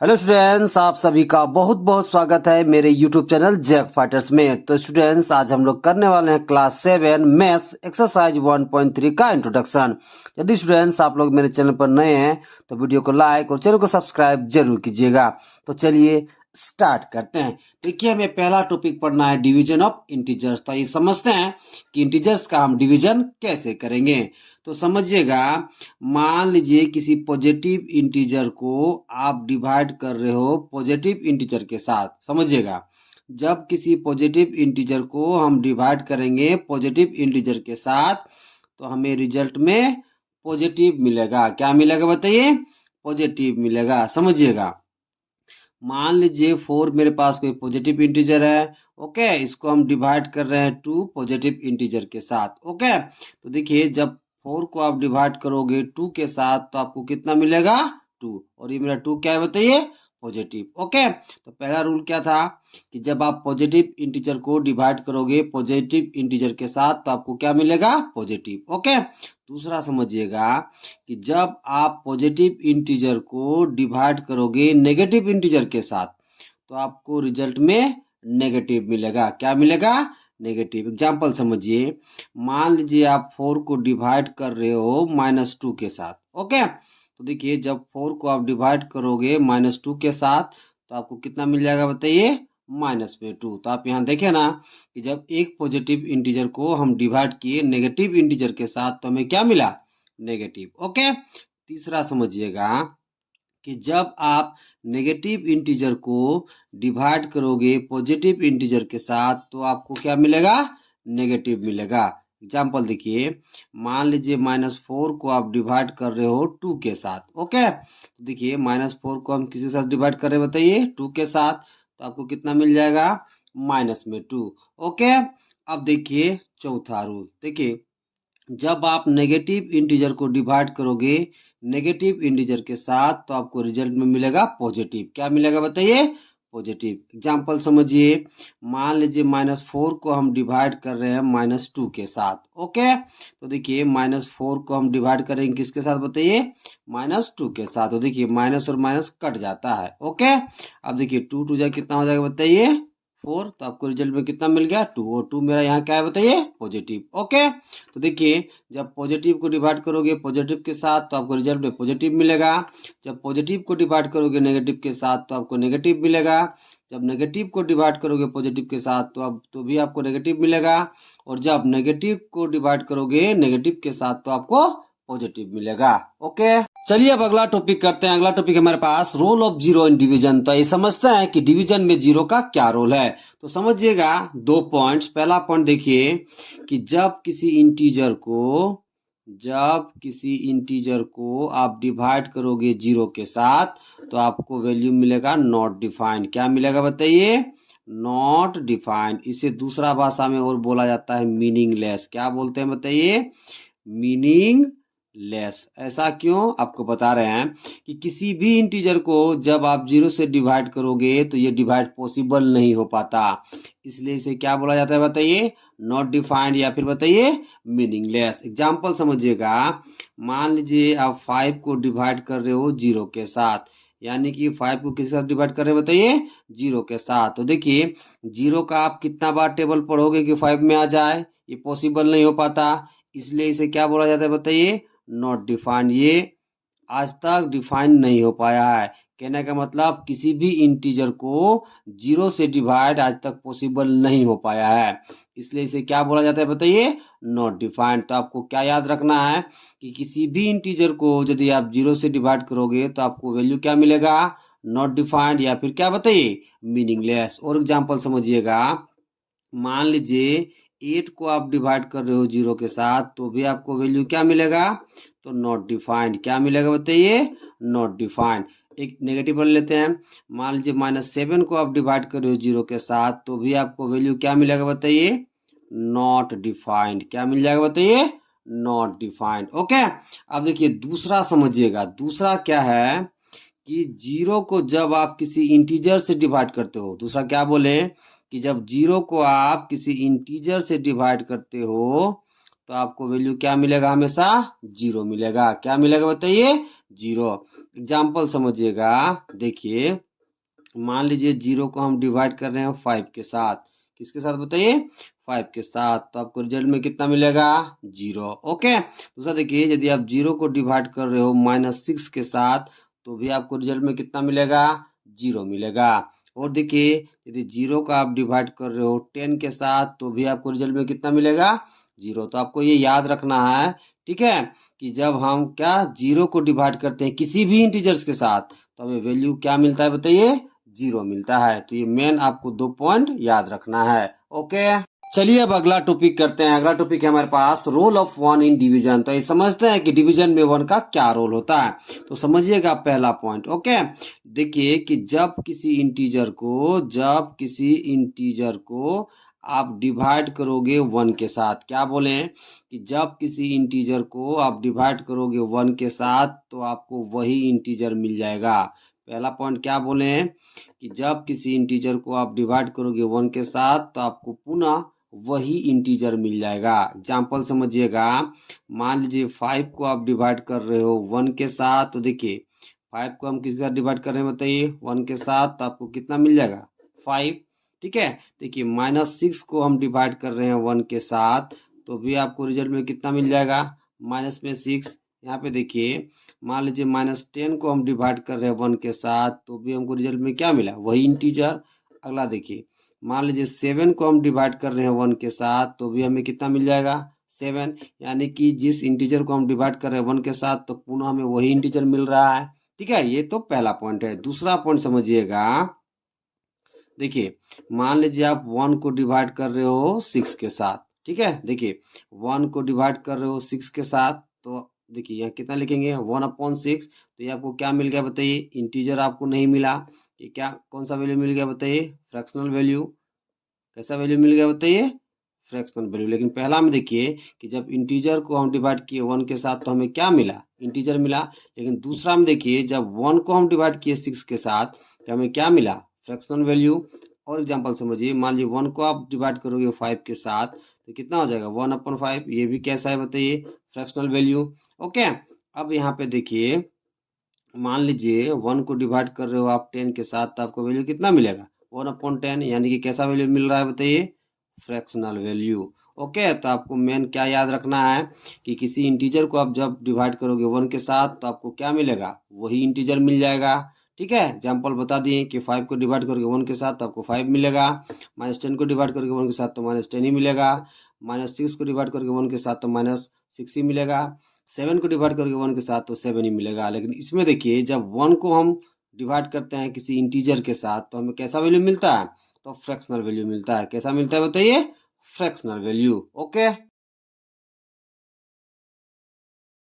Hello students, आप सभी का बहुत बहुत स्वागत है मेरे यूट्यूब चैनल जैक फाइटर्स में। तो स्टूडेंट्स, आज हम लोग करने वाले हैं क्लास 7 मैथ्स एक्सरसाइज 1.3 का इंट्रोडक्शन। यदि स्टूडेंट्स आप लोग मेरे चैनल पर नए हैं तो वीडियो को लाइक और चैनल को सब्सक्राइब जरूर कीजिएगा। तो चलिए स्टार्ट करते हैं। देखिए, हमें पहला टॉपिक पढ़ना है डिवीजन ऑफ इंटीजर्स। तो ये समझते हैं कि इंटीजर्स का हम डिवीजन कैसे करेंगे। तो समझिएगा, मान लीजिए किसी पॉजिटिव इंटीजर को आप डिवाइड कर रहे हो पॉजिटिव इंटीजर के साथ। समझिएगा, जब किसी पॉजिटिव इंटीजर को हम डिवाइड करेंगे पॉजिटिव इंटीजर के साथ तो हमें रिजल्ट में पॉजिटिव मिलेगा। क्या मिलेगा बताइए? पॉजिटिव मिलेगा। समझिएगा, मान लीजिए 4 मेरे पास कोई पॉजिटिव इंटीजर है। ओके, इसको हम डिवाइड कर रहे हैं 2 पॉजिटिव इंटीजर के साथ। ओके, तो देखिए, जब 4 को आप डिवाइड करोगे 2 के साथ तो आपको कितना मिलेगा? 2। और ये मेरा 2 क्या है बताइए? पॉजिटिव। ओके, तो पहला रूल क्या था कि जब आप पॉजिटिव इंटीजर को डिवाइड करोगे पॉजिटिव इंटीजर के साथ तो आपको क्या मिलेगा? पॉजिटिव। ओके, दूसरा समझिएगा कि जब आप पॉजिटिव इंटीजर को डिवाइड करोगे नेगेटिव इंटीजर के साथ तो आपको रिजल्ट में नेगेटिव मिलेगा। क्या मिलेगा? नेगेटिव। एग्जाम्पल समझिए, मान लीजिए आप 4 को डिवाइड कर रहे हो -2 के साथ। ओके, तो देखिए, जब 4 को आप डिवाइड करोगे -2 के साथ तो आपको कितना मिल जाएगा बताइए? -2। तो आप यहाँ देखें ना कि जब एक पॉजिटिव इंटीजर को हम डिवाइड किए नेगेटिव इंटीजर के साथ तो हमें क्या मिला? नेगेटिव। ओके, तीसरा समझिएगा कि जब आप नेगेटिव इंटीजर को डिवाइड करोगे पॉजिटिव इंटीजर के साथ तो आपको क्या मिलेगा? नेगेटिव मिलेगा। एग्जाम्पल देखिए, मान लीजिए -4 को आप डिवाइड कर रहे हो 2 के साथ। ओके, तो देखिए -4 को हम किसी साथ डिवाइड कर रहे हैं बताइए? 2 के साथ। तो आपको कितना मिल जाएगा? -2। ओके, अब देखिए चौथा रूल। देखिए, जब आप नेगेटिव इंटीजर को डिवाइड करोगे नेगेटिव इंटीजर के साथ तो आपको रिजल्ट में मिलेगा पॉजिटिव। क्या मिलेगा बताइए? पॉजिटिव। एग्जाम्पल समझिए, मान लीजिए -4 को हम डिवाइड कर रहे हैं -2 के साथ। ओके, तो देखिए -4 को हम डिवाइड करेंगे किसके साथ बताइए? -2 के साथ। तो देखिए, माइनस और माइनस कट जाता है। ओके, अब देखिए 2 2 जा कितना हो जाएगा बताइए? 4। तो आपको रिजल्ट में कितना मिल गया? 2। और 2 मेरा यहाँ क्या है बताइए? पॉजिटिव। ओके, तो देखिए, जब पॉजिटिव को डिवाइड करोगे पॉजिटिव के साथ तो आपको रिजल्ट में पॉजिटिव मिलेगा। जब पॉजिटिव को डिवाइड करोगे नेगेटिव के साथ तो आपको नेगेटिव मिलेगा। जब नेगेटिव को डिवाइड करोगे पॉजिटिव के साथ तो भी आपको नेगेटिव मिलेगा। और जब नेगेटिव को डिवाइड करोगे नेगेटिव के साथ तो आपको पॉजिटिव मिलेगा। ओके, चलिए अब अगला टॉपिक करते हैं। अगला टॉपिक हमारे पास role of zero in division. तो ये समझते हैं कि डिवीजन में जीरो का क्या रोल है। तो समझिएगा, 2 पॉइंट्स। पहला पॉइंट देखिए कि जब किसी इंटीजर को आप डिवाइड करोगे जीरो के साथ तो आपको वैल्यू मिलेगा नॉट डिफाइंड। क्या मिलेगा बताइए? Not defined. इसे दूसरा भाषा में और बोला जाता है मीनिंगलेस। क्या बोलते हैं बताइए? Meaning less. ऐसा क्यों? आपको बता रहे हैं कि किसी भी इंटीजर को जब आप जीरो से डिवाइड करोगे तो ये डिवाइड पॉसिबल नहीं हो पाता, इसलिए इसे क्या बोला जाता है बताइए? नॉट डिफाइंड या फिर बताइए मीनिंगलेस। एग्जाम्पल समझिएगा, मान लीजिए आप 5 को डिवाइड कर रहे हो जीरो के साथ, यानी कि 5 को किसके साथ डिवाइड कर रहे हैं बताइए? जीरो के साथ। तो देखिए, जीरो का आप कितना बार टेबल पढ़ोगे कि 5 में आ जाए? ये पॉसिबल नहीं हो पाता, इसलिए इसे क्या बोला जाता है बताइए? Not defined. ये आज तक डिफाइन नहीं हो पाया है। कहने का मतलब किसी भी इंटीजर को जीरो से डिवाइड आज तक पॉसिबल नहीं हो पाया है, इसलिए इसे क्या बोला जाता है बताइए? Not defined. तो आपको क्या याद रखना है कि किसी भी इंटीजर को यदि आप जीरो से डिवाइड करोगे तो आपको वैल्यू क्या मिलेगा? नॉट डिफाइंड या फिर क्या बताइए? मीनिंगलेस। और एग्जाम्पल समझिएगा, मान लीजिए 8 को आप डिवाइड कर रहे हो जीरो के साथ तो भी आपको वैल्यू क्या मिलेगा? तो नॉट डिफाइंड। क्या मिलेगा बताइए? Not defined. एक नेगेटिव ले लेते हैं, मान लीजिए -7 को आप डिवाइड कर रहे हो जीरो के साथ तो भी आपको वैल्यू क्या मिलेगा बताइए? Not defined. क्या मिल जाएगा बताइए? Not defined. ओके, अब देखिए दूसरा समझिएगा। दूसरा क्या है कि जीरो को जब आप किसी इंटीजर से डिवाइड करते हो, दूसरा क्या बोले कि जब जीरो को आप किसी इंटीजर से डिवाइड करते हो तो आपको वैल्यू क्या मिलेगा, हमेशा 0 मिलेगा। क्या मिलेगा बताइए, 0। एग्जाम्पल समझिएगा, देखिए मान लीजिए 0 को हम डिवाइड कर रहे हैं 5 के साथ। किसके साथ बताइए, 5 के साथ। तो आपको रिजल्ट में कितना मिलेगा, 0। ओके, दूसरा देखिए, यदि आप 0 को डिवाइड कर रहे हो -6 के साथ, तो भी आपको रिजल्ट में कितना मिलेगा, 0 मिलेगा। और देखिए, यदि 0 का आप डिवाइड कर रहे हो 10 के साथ, तो भी आपको रिजल्ट में कितना मिलेगा, 0। तो आपको ये याद रखना है, ठीक है, कि जब हम क्या 0 को डिवाइड करते हैं किसी भी इंटीजर्स के साथ, तो हमें वैल्यू क्या मिलता है बताइए, 0 मिलता है। तो ये मेन आपको 2 पॉइंट याद रखना है। ओके, चलिए अब अगला टॉपिक करते हैं। अगला टॉपिक है हमारे पास रोल ऑफ 1 इन डिवीजन। तो ये समझते हैं कि डिवीजन में 1 का क्या रोल होता है। तो समझिएगा पहला पॉइंट। ओके, देखिए कि जब किसी इंटीजर को आप डिवाइड करोगे 1 के साथ, क्या बोले कि जब किसी इंटीजर को आप डिवाइड करोगे 1 के साथ, तो आपको वही इंटीजर मिल जाएगा। पहला पॉइंट क्या बोले हैं कि जब किसी इंटीजर को आप डिवाइड करोगे 1 के साथ, तो आपको पुनः वही इंटीजर मिल जाएगा। एग्जाम्पल समझिएगा, मान लीजिए 5 को आप डिवाइड कर रहे हो 1 के साथ, तो देखिए 5 को हम किसके साथ डिवाइड कर रहे हैं बताइए, 1 के साथ। तो आपको कितना मिल जाएगा, 5। ठीक है, देखिए -6 को हम डिवाइड कर रहे हैं 1 के साथ, तो भी आपको रिजल्ट में कितना मिल जाएगा, माइनस में 6। यहाँ पे देखिए, मान लीजिए -10 को हम डिवाइड कर रहे हैं 1 के साथ, तो भी हमको रिजल्ट में क्या मिला, वही इंटीजर। अगला देखिए, मान लीजिए 7 को हम डिवाइड कर रहे हैं 1 के साथ, तो भी हमें कितना मिल जाएगा, 7। यानी कि जिस इंटीजर को हम डिवाइड कर रहे हैं 1 के साथ, तो पुनः हमें वही इंटीजर मिल रहा है। ठीक है, ये तो पहला पॉइंट है। दूसरा पॉइंट समझिएगा, देखिए मान लीजिए आप 1 को डिवाइड कर रहे हो 6 के साथ। ठीक है, देखिए 1 को डिवाइड कर रहे हो 6 के साथ, तो देखिए यहाँ कितना लिखेंगे, 1/6। तो ये आपको क्या मिल गया बताइए, इंटीजर आपको नहीं मिला। ये क्या, कौन सा वैल्यू मिल गया बताइए, फ्रैक्शनल वैल्यू। कैसा वैल्यू मिल गया बताइए, फ्रैक्शनल वैल्यू। लेकिन पहला में देखिए कि जब इंटीजर को हम डिवाइड किए 1 के साथ, तो हमें क्या मिला, इंटीजर मिला। लेकिन दूसरा में देखिए, जब 1 को हम डिवाइड किए 6 के साथ, तो हमें क्या मिला, फ्रैक्शनल वैल्यू। और एग्जांपल समझिए, मान लीजिए 1 को आप डिवाइड करोगे 5 के साथ, तो कितना हो जाएगा, 1/5। ये भी कैसा है बताइए, फ्रैक्शनल वैल्यू। ओके, अब यहाँ पे देखिए, मान लीजिए 1 को डिवाइड कर रहे हो आप 10 के साथ, तो आपको वैल्यू कितना मिलेगा, 1/10। यानी कि कैसा वैल्यू मिल रहा है बताइए, फ्रैक्शनल वैल्यू। ओके, तो आपको मेन क्या याद रखना है कि किसी इंटीजर को आप जब डिवाइड करोगे 1 के साथ, तो आपको क्या मिलेगा, वही इंटीजर मिल जाएगा। ठीक है, एग्जाम्पल बता दिए कि 5 को डिवाइड करके 1 के साथ, तो आपको 5 मिलेगा। -10 को डिवाइड करके 1 के साथ, तो -10 ही मिलेगा। -6 को डिवाइड करके 1 के साथ, तो -6 ही मिलेगा। 7 को डिवाइड करके 1 के साथ, तो 7 ही मिलेगा। लेकिन इसमें देखिए, जब 1 को हम डिवाइड करते हैं किसी इंटीजर के साथ, तो हमें कैसा वैल्यू मिलता है, तो फ्रैक्शनल वैल्यू मिलता है। कैसा मिलता है बताइए, फ्रैक्शनल वैल्यू। ओके,